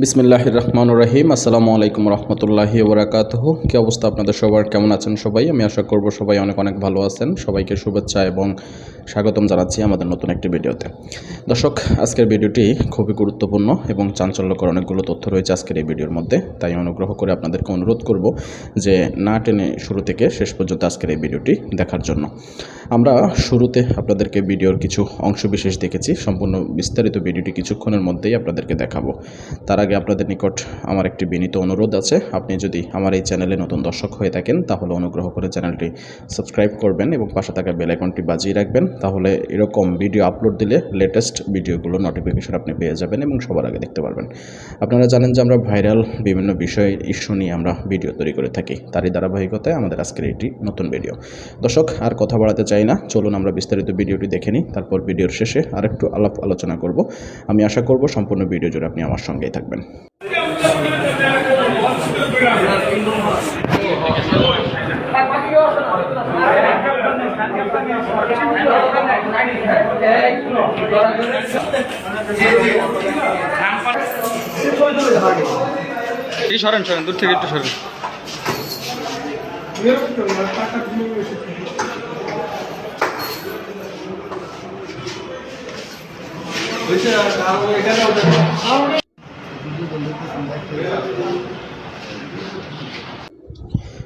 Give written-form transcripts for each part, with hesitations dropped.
বিসমিল্লাহির রহমানির রহিম। আসসালামু আলাইকুম রহমতুল্লাহি ওবরাকাতুহু। কি অবস্থা আপনাদের সবার? কেমন আছেন সবাই? আমি আশা করব সবাই অনেক অনেক ভালো আছেন। সবাইকে শুভেচ্ছা এবং স্বাগতম জানাচ্ছি আমাদের নতুন একটি ভিডিওতে। দর্শক, আজকের ভিডিওটি খুবই গুরুত্বপূর্ণ এবং চাঞ্চল্যকর অনেকগুলো তথ্য রয়েছে আজকের এই ভিডিওর মধ্যে। তাই অনুগ্রহ করে আপনাদেরকে অনুরোধ করব যে না টেনে শুরু থেকে শেষ পর্যন্ত আজকের এই ভিডিওটি দেখার জন্য। আমরা শুরুতে আপনাদেরকে ভিডিওর কিছু অংশবিশেষ দেখেছি। সম্পূর্ণ বিস্তারিত ভিডিওটি কিছুক্ষণের মধ্যেই আপনাদেরকে দেখাবো। তার আগে আপনাদের নিকট আমার একটি বিনীত অনুরোধ আছে। আপনি যদি আমার এই চ্যানেলে নতুন দর্শক হয়ে থাকেন তাহলে অনুগ্রহ করে চ্যানেলটি সাবস্ক্রাইব করবেন এবং পাশে থাকা বেল আইকনটি বাজিয়ে রাখবেন। তাহলে এরকম ভিডিও আপলোড দিলে লেটেস্ট ভিডিওগুলো নোটিফিকেশন আপনি পেয়ে যাবেন এবং সবার আগে দেখতে পারবেন। আপনারা জানেন যে আমরা ভাইরাল বিভিন্ন বিষয় ইস্যু নিয়ে আমরা ভিডিও তৈরি করে থাকি। তারই ধারাবাহিকতায় আমাদের আজকের এটি নতুন ভিডিও। দর্শক, আর কথা বাড়াতে চাই না, চলুন আমরা বিস্তারিত ভিডিওটি দেখে নিই। তারপর ভিডিওর শেষে আরেকটু আলোচনা করব। আমি আশা করব সম্পূর্ণ ভিডিও জুড়ে আপনি আমার সঙ্গেই থাকবেন। সরেন সরেন, দূর থেকে একটু সরেন।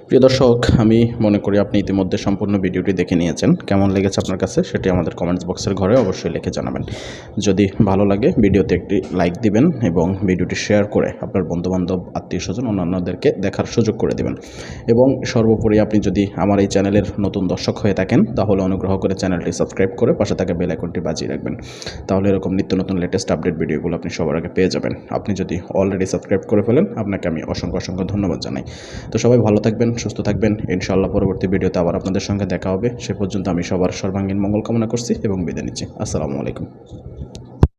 প্রিয় দর্শক, আমি মনে করি আপনি ইতিমধ্যে সম্পূর্ণ ভিডিওটি দেখে নিয়েছেন। কেমন লেগেছে আপনার কাছে সেটি আমাদের কমেন্টস বক্সের ঘরে অবশ্যই লিখে জানাবেন। যদি ভালো লাগে ভিডিওতে একটি লাইক দিবেন এবং ভিডিওটি শেয়ার করে আপনার বন্ধুবান্ধব, আত্মীয়স্বজন, অন্যান্যদেরকে দেখার সুযোগ করে দেবেন। এবং সর্বোপরি আপনি যদি আমার এই চ্যানেলের নতুন দর্শক হয়ে থাকেন তাহলে অনুগ্রহ করে চ্যানেলটি সাবস্ক্রাইব করে পাশে থাকা বেল আইকনটি বাজিয়ে রাখবেন। তাহলে এরকম নিত্য নতুন লেটেস্ট আপডেট ভিডিওগুলো আপনি সবার আগে পেয়ে যাবেন। আপনি যদি অলরেডি সাবস্ক্রাইব করে ফেলেন আপনাকে আমি অসংখ্য অসংখ্য ধন্যবাদ জানাই। তো সবাই ভালো থাকবেন, সুস্থ থাকবেন। ইনশাআল্লাহ পরবর্তী ভিডিওতে আবার আপনাদের সঙ্গে দেখা হবে। সে পর্যন্ত আমি সবার সর্বাঙ্গীন মঙ্গল কামনা করছি এবং বিদায় নিচ্ছি। আসসালামু আলাইকুম।